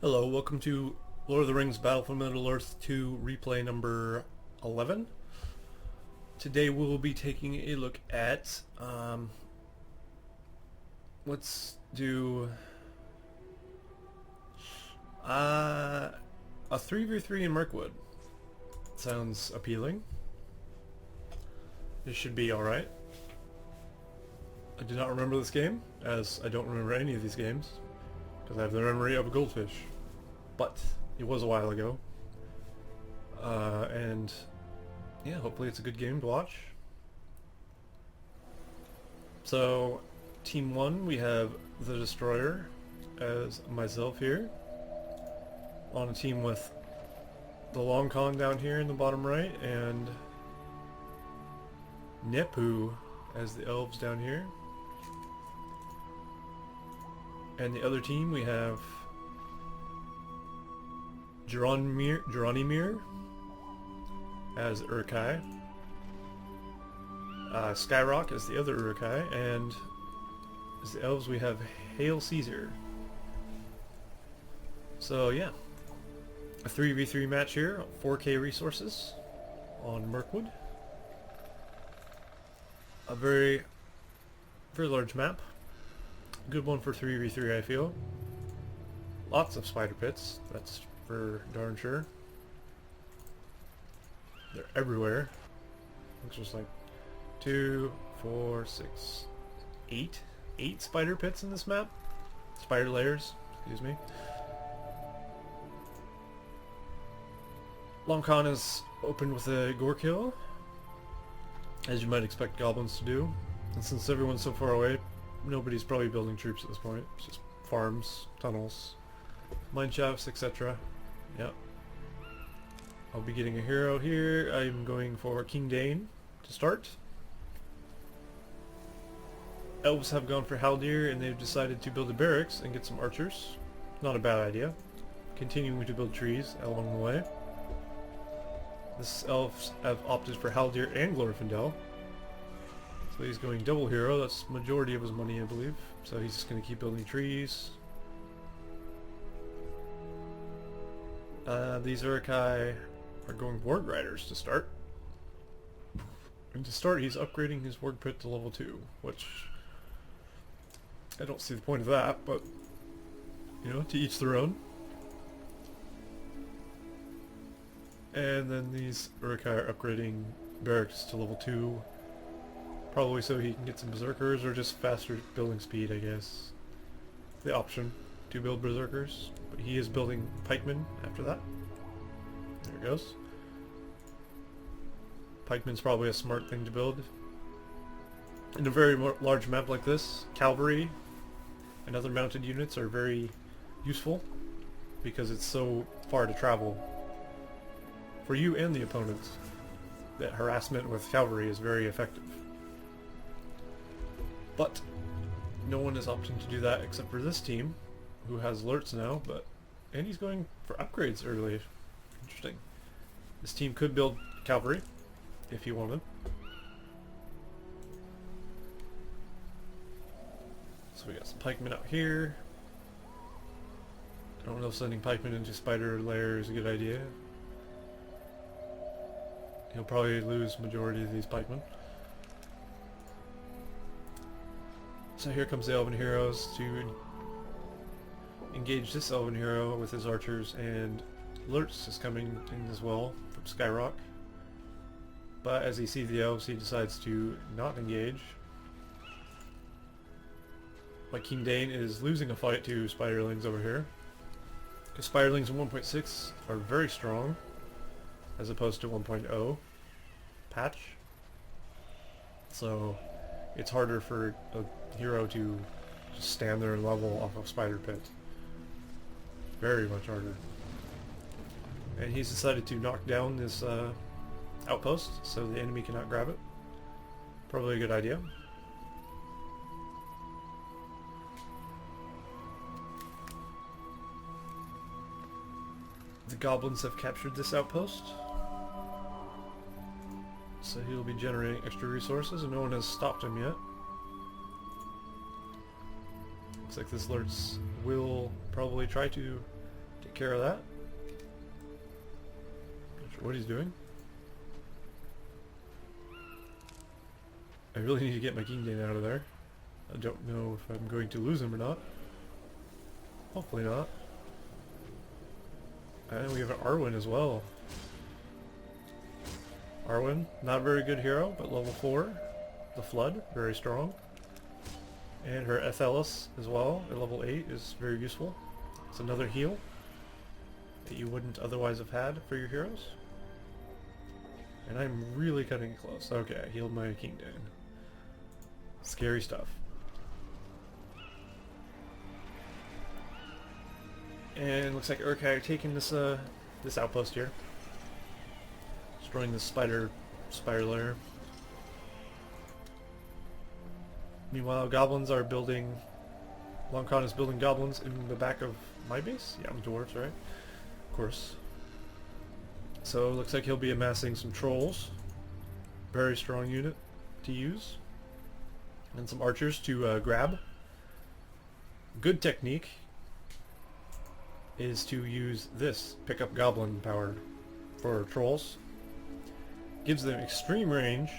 Hello, welcome to Lord of the Rings Battle for Middle-earth 2 replay number 11. Today we will be taking a look at, let's do a 3v3 in Mirkwood. Sounds appealing. This should be alright. I do not remember this game, as I don't remember any of these games, because I have the memory of a goldfish. But it was a while ago. And yeah, hopefully it's a good game to watch. So, Team 1, we have the Destroyer as myself here. On a team with the Long Con down here in the bottom right, and Nepu as the elves down here. And the other team we have Geronimir as Urkai, Skyrock as the other Urkai, and as the elves we have Hail Caesar. So yeah, a 3v3 match here, 4K resources on Mirkwood. A very large map. Good one for 3v3, I feel. Lots of spider pits, that's for darn sure. They're everywhere. Looks just like 2, 4, 6, 8. 8 spider pits in this map. Spider layers, excuse me. Long Con is open with a gore kill, as you might expect goblins to do. And since everyone's so far away, nobody's probably building troops at this point. It's just farms, tunnels, mine shafts, etc. Yep. I'll be getting a hero here. I'm going for King Dane to start. Elves have gone for Haldir and they've decided to build a barracks and get some archers. Not a bad idea. Continuing to build trees along the way. This elves have opted for Haldir and Glorfindel. So he's going double hero. That's the majority of his money, I believe. So he's just going to keep building trees. These Urkai are going Warg Riders to start. And to start, he's upgrading his Warg Pit to level 2, which I don't see the point of that, but you know, to each their own. And then these Urkai are upgrading barracks to level 2, probably so he can get some berserkers or just faster building speed, I guess. The option to build berserkers, but he is building pikemen after that. There it goes. Pikemen's probably a smart thing to build. In a very large map like this, cavalry and other mounted units are very useful because it's so far to travel for you and the opponents. That harassment with cavalry is very effective. But no one is opting to do that except for this team, who has alerts now, and he's going for upgrades early. Interesting. This team could build cavalry if he wanted. So we got some pikemen out here. I don't know if sending pikemen into spider lair is a good idea. He'll probably lose majority of these pikemen. So here comes the elven heroes to engage this elven hero with his archers, and alerts is coming in as well from Skyrock. But as he sees the elves, he decides to not engage. But King Dane is losing a fight to spiderlings over here, because spiderlings in 1.6 are very strong as opposed to 1.0 patch. So it's harder for a hero to just stand there and level off of Spider Pit. Very much harder. And he's decided to knock down this outpost so the enemy cannot grab it. Probably a good idea. The goblins have captured this outpost, so he'll be generating extra resources, and no one has stopped him yet. Looks like this alerts will probably try to Take care of that. Not sure what he's doing. I really need to get my King Dane out of there. I don't know if I'm going to lose him or not. Hopefully not. And we have an Arwen as well. Arwen, not a very good hero, but level 4. The Flood, very strong. And her Athelis as well, at level 8, is very useful. It's another heal that you wouldn't otherwise have had for your heroes. And I'm really cutting it close. Okay, I healed my King Dane. Scary stuff. And looks like Urkai are taking this this outpost here. Destroying the spider lair. Meanwhile, goblins are building... Long Con is building goblins in the back of my base? Yeah, I'm dwarves, right? Of course. So, looks like he'll be amassing some trolls. Very strong unit to use. And some archers to grab. Good technique is to use this, pick up goblin power for trolls. Gives them extreme range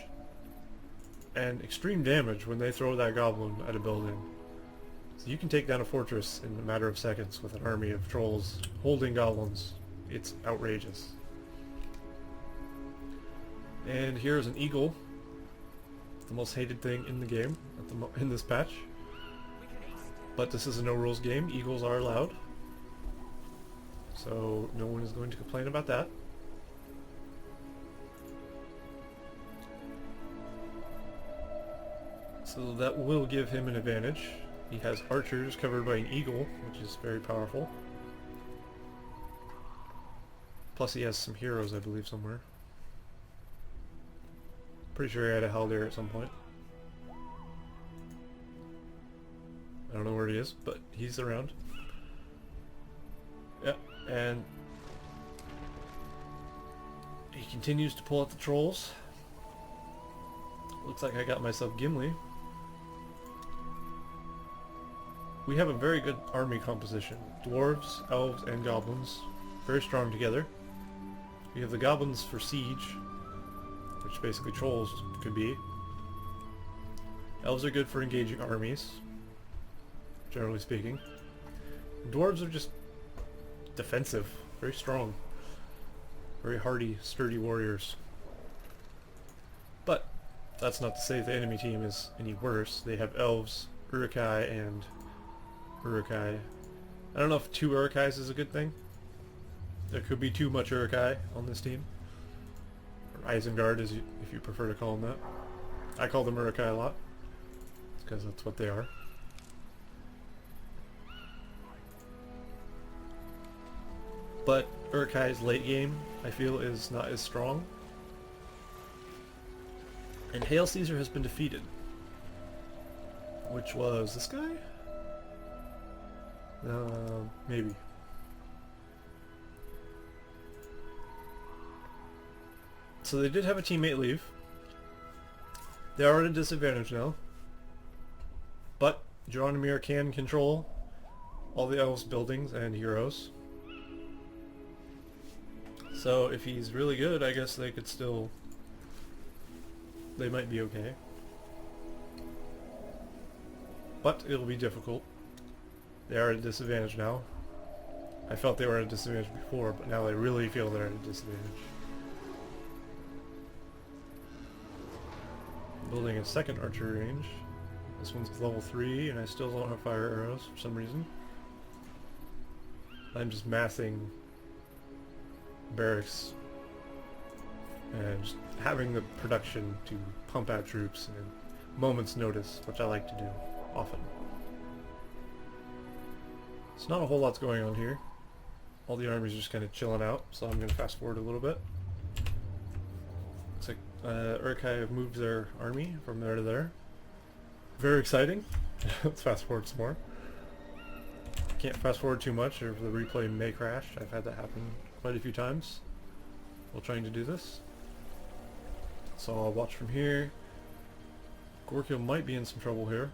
and extreme damage when they throw that goblin at a building. So you can take down a fortress in a matter of seconds with an army of trolls holding goblins. It's outrageous. And here's an eagle. The most hated thing in the game in this patch. But this is a no rules game. Eagles are allowed. So no one is going to complain about that. So that will give him an advantage. He has archers covered by an eagle, which is very powerful. Plus he has some heroes, I believe, somewhere. Pretty sure he had a Haldir at some point. I don't know where he is, but he's around. Yeah, and he continues to pull out the trolls. Looks like I got myself Gimli. We have a very good army composition. Dwarves, elves, and goblins. Very strong together. We have the goblins for siege, which basically trolls could be. Elves are good for engaging armies, generally speaking. Dwarves are just defensive, very strong, very hardy, sturdy warriors. But that's not to say the enemy team is any worse. They have elves, Uruk-hai, and Uruk-hai. I don't know if 2 Uruk-hais is a good thing. There could be too much Uruk-hai on this team. Or Isengard, if you prefer to call them that. I call them Uruk-hai a lot, because that's what they are. But Uruk-hai's late game, I feel, is not as strong. And Hail Caesar has been defeated. Which was this guy? Maybe. So they did have a teammate leave. They are at a disadvantage now. But Geronimir can control all the elves' buildings and heroes. So if he's really good, I guess they could still... They might be okay. But it'll be difficult. They are at a disadvantage now. I felt they were at a disadvantage before, but now I really feel they're at a disadvantage. Building a second archery range. This one's level 3, and I still don't have fire arrows for some reason. I'm just massing barracks and just having the production to pump out troops in a moment's notice, which I like to do often. It's not a whole lot's going on here. All the armies are just kind of chilling out, so I'm going to fast forward a little bit. Looks like Uruk-hai have moved their army from there to there. Very exciting. Let's fast forward some more. Can't fast forward too much or the replay may crash. I've had that happen quite a few times while trying to do this. So I'll watch from here. Gorkil might be in some trouble here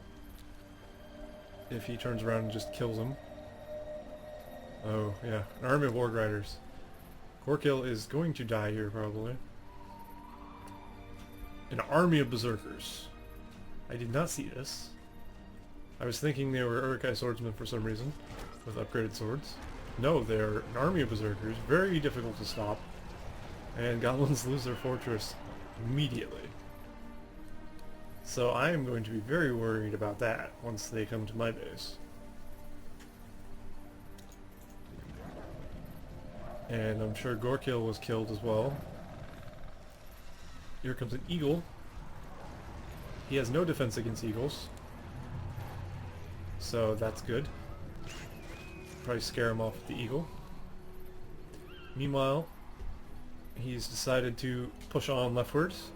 if he turns around and just kills him. Oh, yeah. An army of Warg Riders. Gorkill is going to die here, probably. An army of Berserkers. I did not see this. I was thinking they were Uruk-hai swordsmen for some reason, with upgraded swords. No, they're an army of Berserkers, very difficult to stop, and goblins lose their fortress immediately. So I am going to be very worried about that once they come to my base. And I'm sure Gorkill was killed as well. Here comes an eagle. He has no defense against eagles, so that's good. Probably scare him off with the eagle. Meanwhile, he's decided to push on leftwards.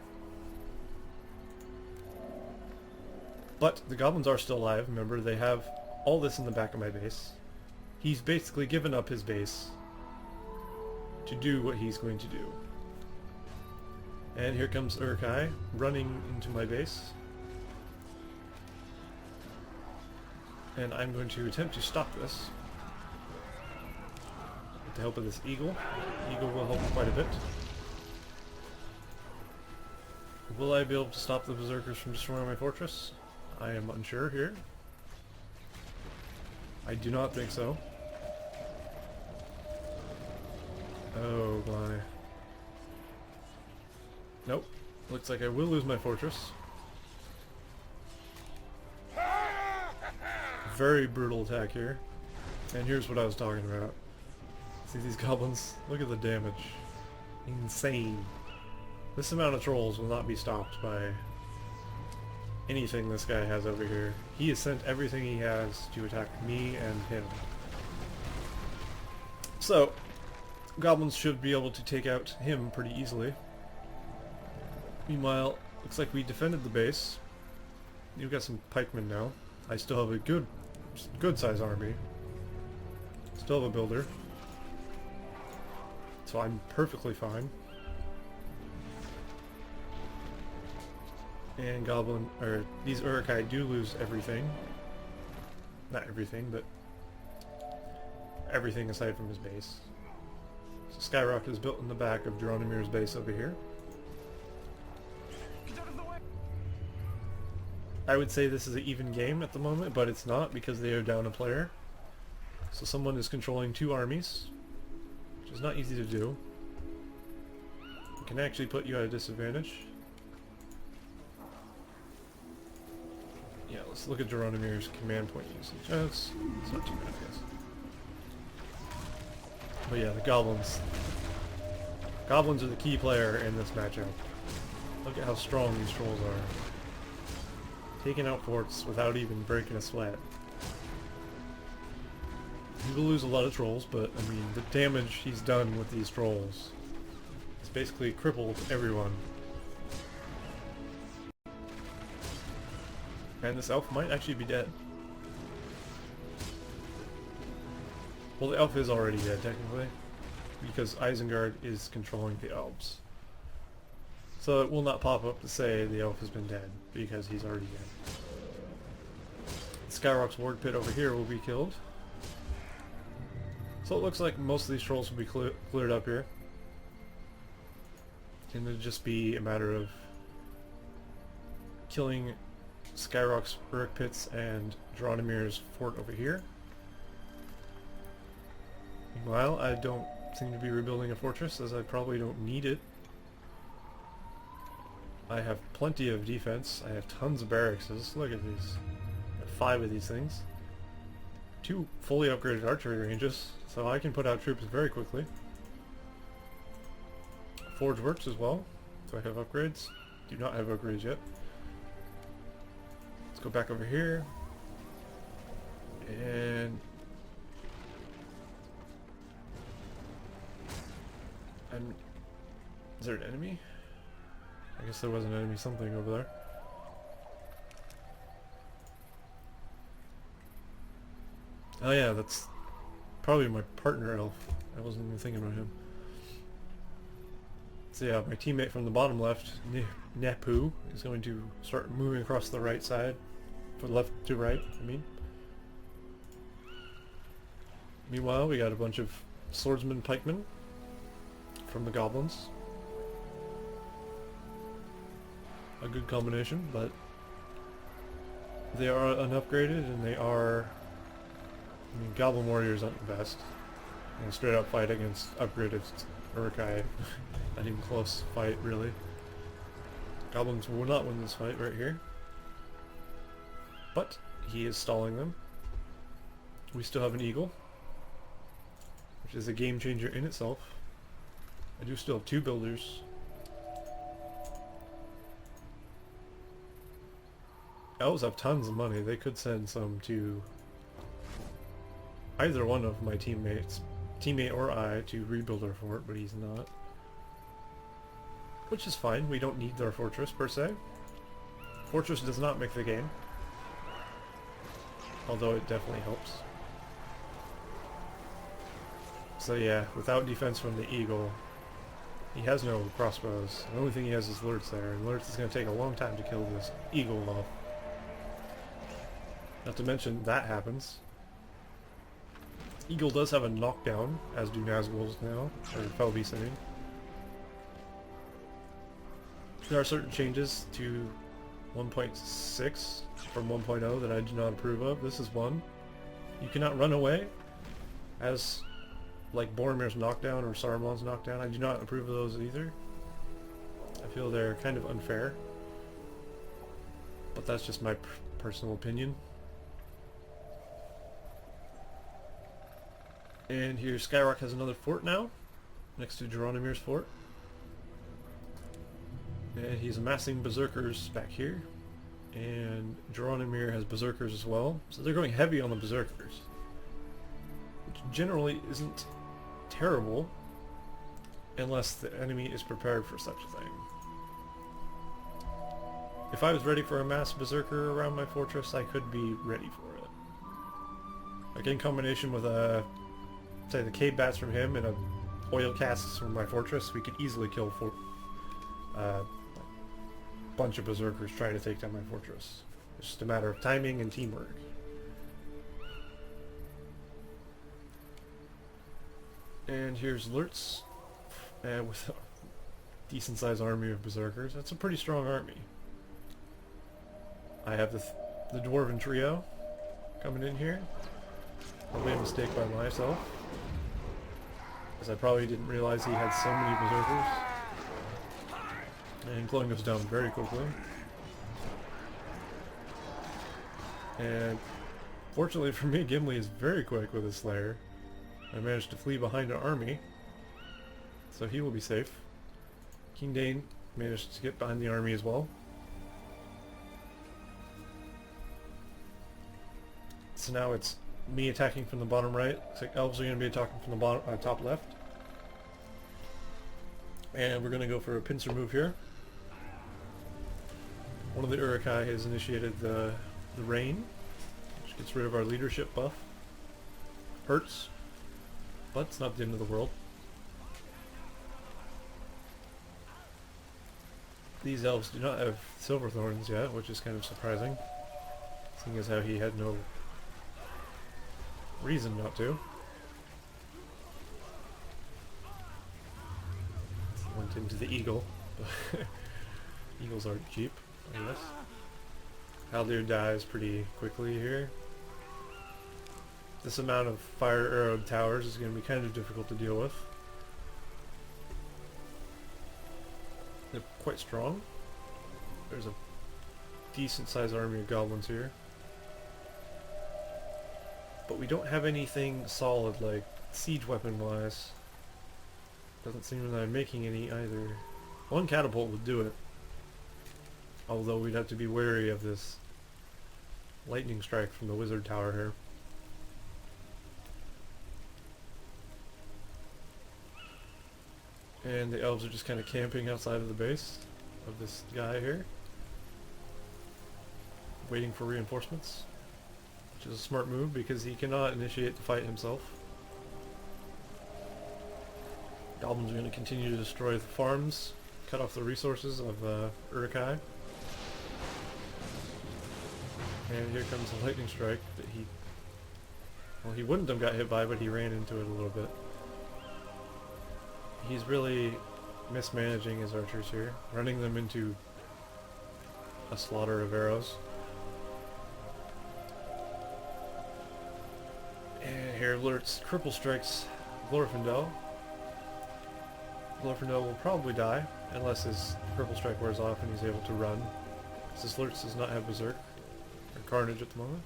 But the goblins are still alive. Remember, they have all this in the back of my base. He's basically given up his base to do what he's going to do. And here comes Uruk-hai running into my base. And I'm going to attempt to stop this with the help of this eagle. The eagle will help quite a bit. Will I be able to stop the berserkers from destroying my fortress? I am unsure here. I do not think so. Oh my. Nope. Looks like I will lose my fortress. Very brutal attack here. And here's what I was talking about. See these goblins? Look at the damage. Insane. This amount of trolls will not be stopped by anything this guy has over here. He has sent everything he has to attack me and him. So, goblins should be able to take out him pretty easily. Meanwhile, looks like we defended the base. You've got some pikemen now. I still have a good size army. Still have a builder. So I'm perfectly fine. And these Uruk-hai do lose everything. Not everything, but everything aside from his base. So Skyrock is built in the back of Dronimir's base over here. I would say this is an even game at the moment, but it's not because they are down a player. So someone is controlling two armies, which is not easy to do. It can actually put you at a disadvantage. Yeah, let's look at Dronimir's command point usage. It's not too bad, I guess. But yeah, the goblins. Goblins are the key player in this matchup. Look at how strong these trolls are. Taking out forts without even breaking a sweat. He will lose a lot of trolls, but I mean, the damage he's done with these trolls has basically crippled everyone. And this elf might actually be dead. Well, the elf is already dead, technically, because Isengard is controlling the elves. So it will not pop up to say the elf has been dead, because he's already dead. Skyrock's Warg Pit over here will be killed. So it looks like most of these trolls will be cleared up here. And it'll just be a matter of killing Skyrock's Uruk Pits and Dronimir's fort over here. Meanwhile, I don't seem to be rebuilding a fortress, as I probably don't need it. I have plenty of defense. I have tons of barracks. Look at these. I have 5 of these things. 2 fully upgraded archery ranges, so I can put out troops very quickly. Forge works as well. Do I have upgrades? Do not have upgrades yet. Let's go back over here. And is there an enemy? I guess there was an enemy something over there. Oh yeah, that's probably my partner elf. I wasn't even thinking about him. So yeah, my teammate from the bottom left, Nepu, is going to start moving across the right side. From left to right, I mean. Meanwhile, we got a bunch of swordsmen pikemen from the goblins. A good combination, but they are unupgraded and they are... I mean, goblin warriors aren't the best. And straight up fight against upgraded Uruk-hai. Not even close fight, really. Goblins will not win this fight right here. But he is stalling them. We still have an eagle, which is a game changer in itself. I do still have 2 builders. Elves have tons of money. They could send some to either one of my teammate or I, to rebuild our fort, but he's not. Which is fine. We don't need their fortress per se. Fortress does not make the game, although it definitely helps. So yeah, without defense from the eagle, he has no crossbows. The only thing he has is Lurtz there, and Lurtz is going to take a long time to kill this eagle off. Not to mention, that happens. Eagle does have a knockdown, as do Nazgul's now, or Felby saying. There are certain changes to 1.6 from 1.0 that I do not approve of. This is one. You cannot run away, as like Boromir's knockdown or Saruman's knockdown. I do not approve of those either. I feel they're kind of unfair, but that's just my personal opinion. And here Skyrock has another fort now, next to Jeronimir's fort. And he's amassing berserkers back here. And Jeronimir has berserkers as well. So they're going heavy on the berserkers, which generally isn't terrible, unless the enemy is prepared for such a thing. If I was ready for a mass berserker around my fortress, I could be ready for it. Like in combination with say the cave bats from him and a oil casks from my fortress, we could easily kill a bunch of berserkers trying to take down my fortress. It's just a matter of timing and teamwork. And here's Lurtz with a decent sized army of berserkers. That's a pretty strong army. I have the dwarven trio coming in here. Probably a mistake by myself, because I probably didn't realize he had so many berserkers. And Clone goes down very quickly. And fortunately for me, Gimli is very quick with his Slayer. I managed to flee behind an army, so he will be safe. King Dane managed to get behind the army as well. So now it's me attacking from the bottom right. Looks like elves are going to be attacking from the bottom, top left. And we're going to go for a pincer move here. One of the Uruk-hai has initiated the rain, which gets rid of our leadership buff. Hurts, but it's not the end of the world. These elves do not have silver thorns yet, which is kind of surprising, seeing as how he had no reason not to. Went into the eagle. Eagles aren't cheap, I guess. Haldir dies pretty quickly here. This amount of fire arrowed towers is going to be kind of difficult to deal with. They're quite strong. There's a decent sized army of goblins here. But we don't have anything solid, like siege weapon wise. Doesn't seem that I'm making any either. One catapult would do it, although we'd have to be wary of this lightning strike from the wizard tower here. And the elves are just kind of camping outside of the base of this guy here, waiting for reinforcements. Which is a smart move because he cannot initiate the fight himself. Goblins are going to continue to destroy the farms, cut off the resources of Uruk-hai. And here comes a lightning strike that he Well, he wouldn't have got hit by, but he ran into it a little bit. He's really mismanaging his archers here, running them into a slaughter of arrows. And here alerts cripple strikes Glorfindel. Glorfindel will probably die unless his cripple strike wears off and he's able to run. This Lurtz does not have Berserk or Carnage at the moment.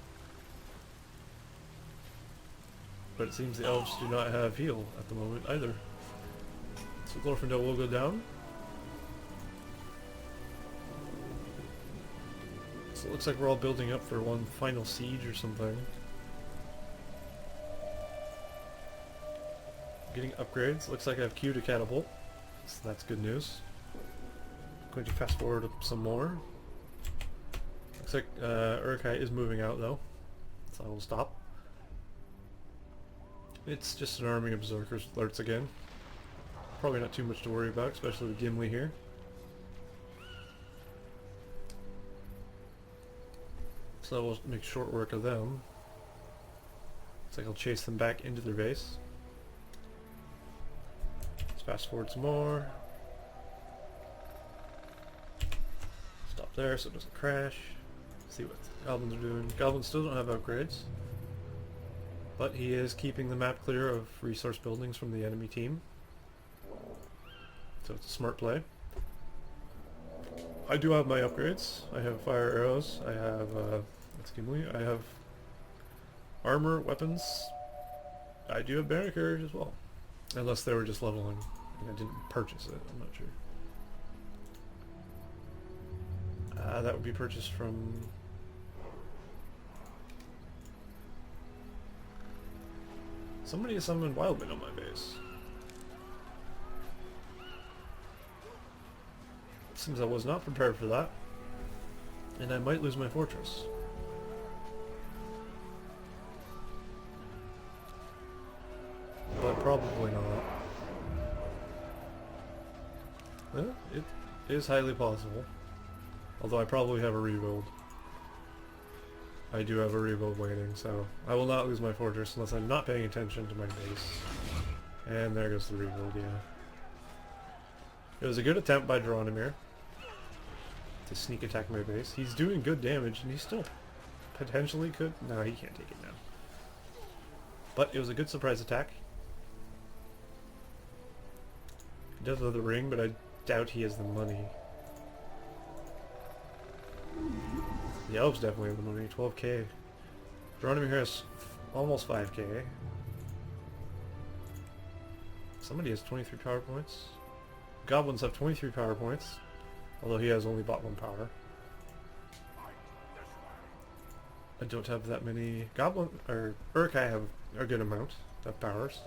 But it seems the elves do not have heal at the moment either. So Glorfindel will go down. So it looks like we're all building up for one final siege or something. Getting upgrades. Looks like I have Q to catapult. So that's good news. Going to fast forward some more. Looks like Uruk-hai is moving out though. So I will stop. It's just an army of Berserkers alerts again. Probably not too much to worry about, especially with Gimli here. So we'll make short work of them. Looks like I'll chase them back into their base. Let's fast forward some more. Stop there so it doesn't crash. See what the goblins are doing. Goblins still don't have upgrades. But he is keeping the map clear of resource buildings from the enemy team. So it's a smart play. I do have my upgrades. I have fire arrows. I have, what's Gimli? I have armor, weapons. I do have barrack carriage as well. Unless they were just leveling. And I didn't purchase it. I'm not sure. That would be purchased from... Somebody has summoned Wildman on my base. Seems I was not prepared for that. And I might lose my fortress. But probably not. Well, it is highly possible. Although I probably have a rebuild. I do have a rebuild waiting, so I will not lose my fortress unless I'm not paying attention to my base. And there goes the rebuild, yeah. It was a good attempt by Geronimir to sneak attack my base. He's doing good damage, and he still potentially could... No, he can't take it now. But it was a good surprise attack. He does have the ring, but I doubt he has the money. The elves definitely have the money, 12k. Geronimir has almost 5k. Somebody has 23 power points. Goblins have 23 power points, although he has only bought 1 power. I don't have that many. Uruk-hai have a good amount of powers.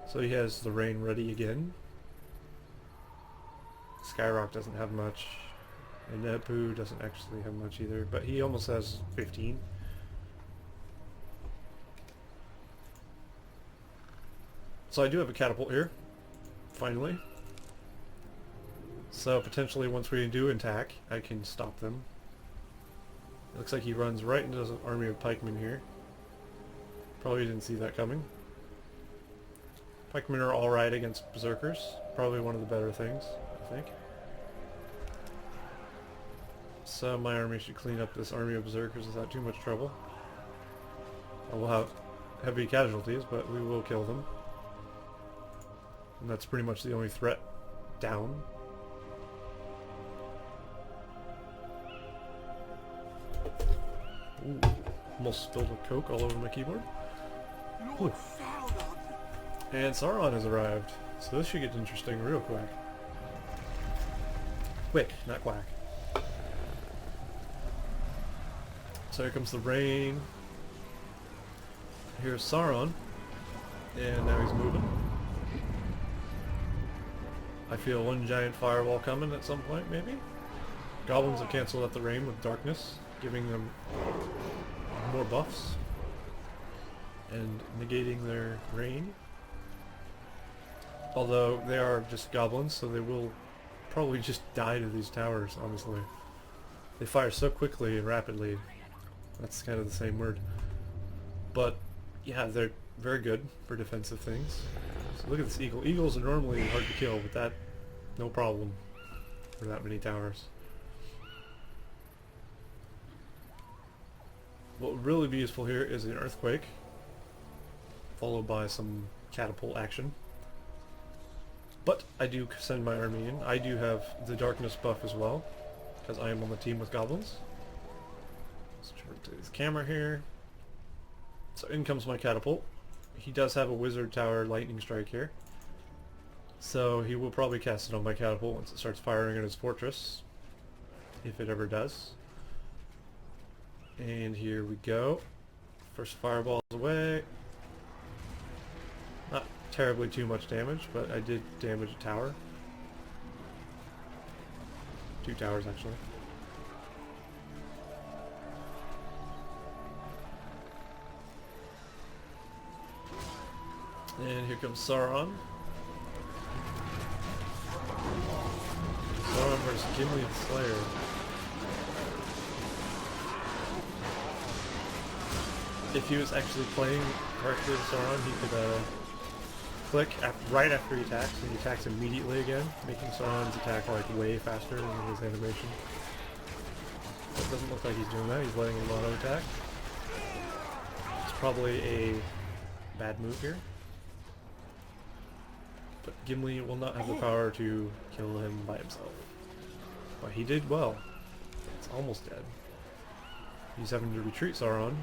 So he has the rain ready again. Skyrock doesn't have much. And Nepu doesn't actually have much either, but he almost has 15. So I do have a catapult here, finally. So potentially once we do attack, I can stop them. It looks like he runs right into an army of pikemen here. Probably didn't see that coming. Pikemen are alright against berserkers. Probably one of the better things, I think. So my army should clean up this army of berserkers without too much trouble. I will have heavy casualties, but we will kill them. And that's pretty much the only threat down. Ooh, almost spilled a Coke all over my keyboard. Ooh. And Sauron has arrived, so this should get interesting real quick. Quick, not quack. So here comes the rain. Here's Sauron. And now he's moving. I feel one giant fireball coming at some point, maybe? Goblins have cancelled out the rain with darkness, giving them more buffs. And negating their rain. Although they are just goblins, so they will probably just die to these towers, honestly. They fire so quickly and rapidly. That's kind of the same word. But yeah, they're very good for defensive things. So look at this eagle. Eagles are normally hard to kill, but that, no problem for that many towers. What would really be useful here is an earthquake, followed by some catapult action. But I do send my army in. I do have the darkness buff as well, because I am on the team with goblins. Let's rotate his camera here. So in comes my catapult. He does have a wizard tower lightning strike here. So he will probably cast it on my catapult once it starts firing at his fortress, if it ever does. And here we go. First fireball's away. Not terribly too much damage, but I did damage a tower. 2 towers actually. And here comes Sauron. Sauron versus Gimli the Slayer. If he was actually playing correctly with Sauron, he could click right after he attacks, and he attacks immediately again, making Sauron's attack like way faster than his animation. But it doesn't look like he's doing that. He's letting him auto attack. It's probably a bad move here. But Gimli will not have the power to kill him by himself. But he did well. It's almost dead. He's having to retreat Sauron.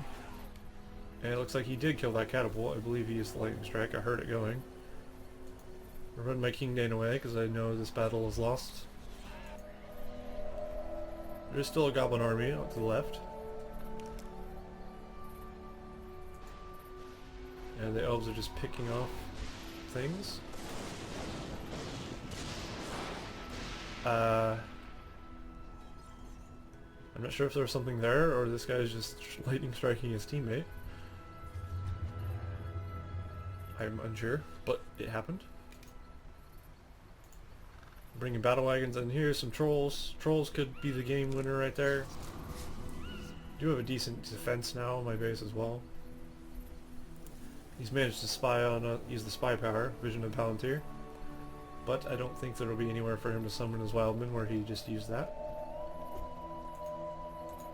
And it looks like he did kill that catapult. I believe he used the lightning strike. I heard it going. I run my King Dane away because I know this battle is lost. There's still a goblin army out to the left. And the elves are just picking off things. I'm not sure if there was something there or this guy is just lightning striking his teammate. I'm unsure, but it happened. Bringing battle wagons in here, some trolls. Trolls could be the game winner right there. Do have a decent defense now on my base as well. He's managed to spy on, use the spy power, Vision of Palantir. But I don't think there will be anywhere for him to summon his Wildman where he just used that.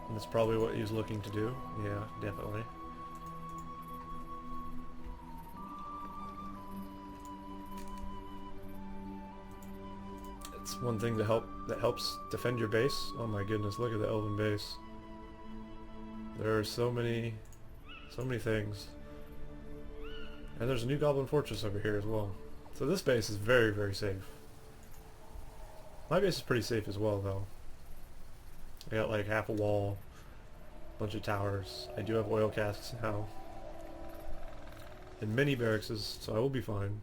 And that's probably what he was looking to do. Yeah, definitely. It's one thing that helps defend your base. Oh my goodness, look at the elven base. There are so many things. And there's a new goblin fortress over here as well. So this base is very, very safe. My base is pretty safe as well though. I got like half a wall, bunch of towers. I do have oil casks now. And many barracks, so I will be fine.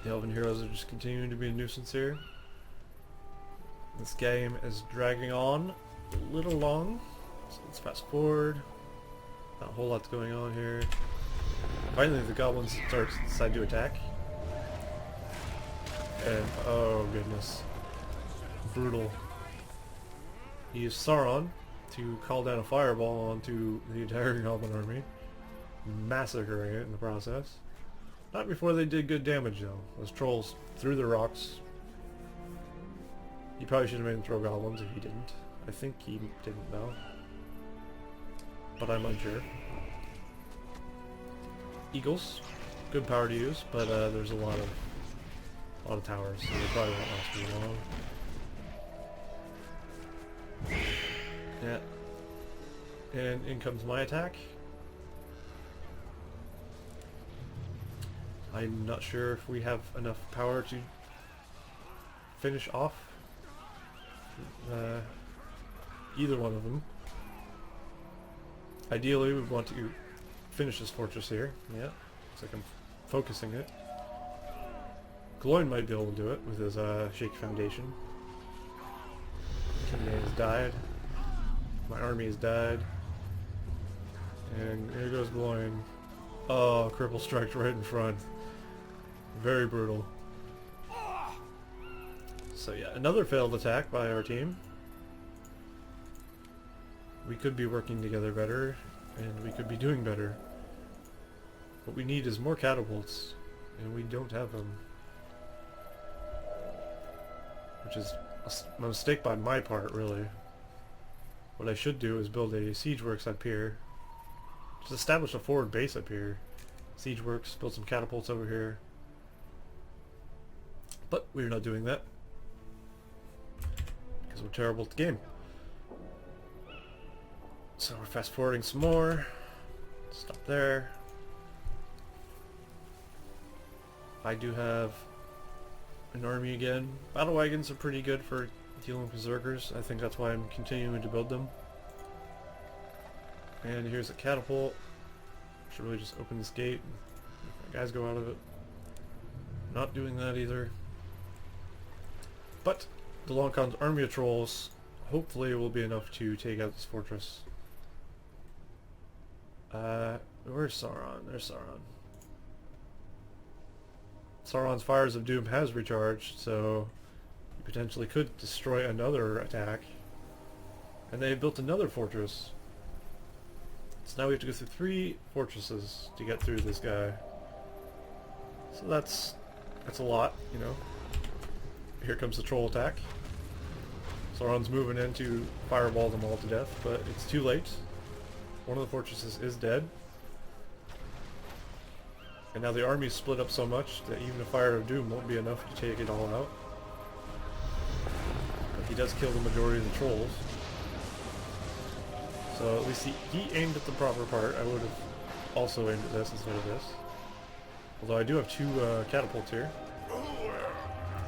The elven heroes are just continuing to be a nuisance here. This game is dragging on a little long, so let's fast forward. Not a whole lot's going on here. Finally the goblins decide to attack. And oh goodness. Brutal. He used Sauron to call down a fireball onto the entire goblin army, massacring it in the process. Not before they did good damage though. Those trolls threw the rocks. He probably should have made him throw goblins if he didn't. I think he didn't though. But I'm unsure. Eagles, good power to use, but there's a lot of towers, so they probably won't last too long. Yeah. And in comes my attack. I'm not sure if we have enough power to finish off either one of them. Ideally, we want to finish this fortress here. Yeah, looks like I'm focusing it. Gloin might be able to do it with his shaky foundation. King Dane has died. My army has died. And here goes Gloin. Oh, cripple strike right in front. Very brutal. So yeah, another failed attack by our team. We could be working together better, and we could be doing better. What we need is more catapults, and we don't have them. Which is a mistake by my part, really. What I should do is build a siege works up here. Just establish a forward base up here. Siege works, build some catapults over here. But we're not doing that. Because we're terrible at the game. So we're fast forwarding some more. Stop there. I do have an army again. Battle wagons are pretty good for dealing with berserkers. I think that's why I'm continuing to build them. And here's a catapult. Should really just open this gate and let the guys go out of it. Not doing that either. But the Longcon's army of trolls hopefully will be enough to take out this fortress. Where's Sauron? There's Sauron. Sauron's Fires of Doom has recharged, so you potentially could destroy another attack. And they built another fortress. So now we have to go through 3 fortresses to get through this guy. So that's a lot, you know. Here comes the troll attack. Sauron's moving in to fireball them all to death, but it's too late. One of the fortresses is dead. And now the army's split up so much that even a Fire of Doom won't be enough to take it all out. But he does kill the majority of the trolls. So at least he aimed at the proper part. I would have also aimed at this instead of this. Although I do have 2 catapults here.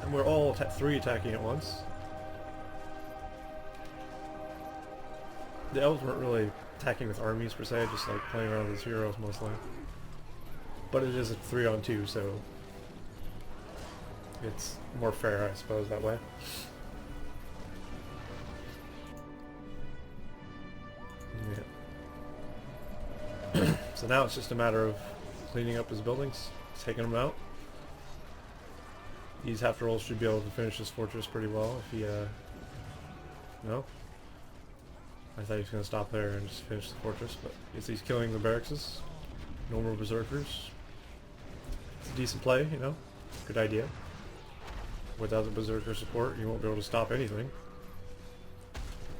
And we're all 3 attacking at once. The elves weren't really attacking with armies per se, just like playing around with his heroes mostly. But it is a 3-on-2, so it's more fair, I suppose, that way. Yeah. So now it's just a matter of cleaning up his buildings, taking them out. These half rolls should be able to finish this fortress pretty well if he, no? I thought he was going to stop there and just finish the fortress, but he's killing the barracks. No more berserkers. It's a decent play, you know? Good idea. Without the berserker support, you won't be able to stop anything.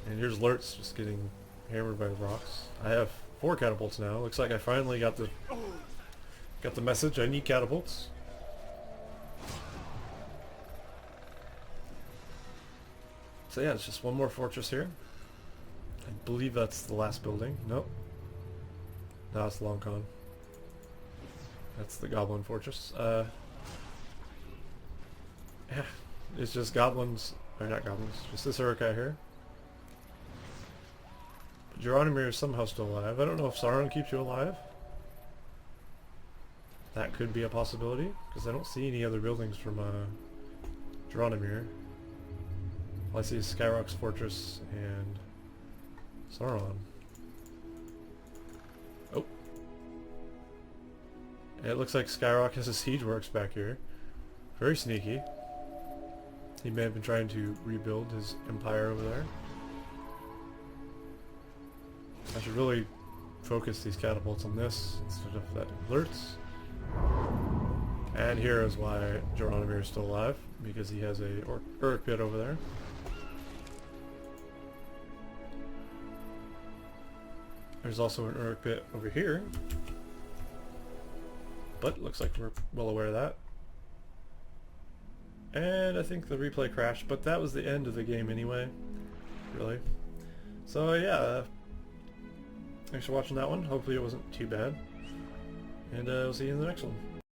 And here's Lurtz just getting hammered by the rocks. I have 4 catapults now. Looks like I finally got the message. I need catapults. So yeah, it's just one more fortress here. I believe that's the last building. Nope. No, it's Longcon. That's the Goblin Fortress. Yeah, it's just goblins, or not goblins, just this Uruk-hai here. But Geronimir is somehow still alive. I don't know if Sauron keeps you alive. That could be a possibility, because I don't see any other buildings from Geronimir. All I see is Skyrock's Fortress and Sauron. Oh. It looks like Skyrock has a siege works back here. Very sneaky. He may have been trying to rebuild his empire over there. I should really focus these catapults on this instead of that alerts. And here is why Geronimir is still alive, because he has a Uruk pit over there. There's also an Uruk pit over here, but looks like we're well aware of that. And I think the replay crashed, but that was the end of the game anyway, really. So yeah, thanks for watching that one. Hopefully it wasn't too bad, and we'll see you in the next one.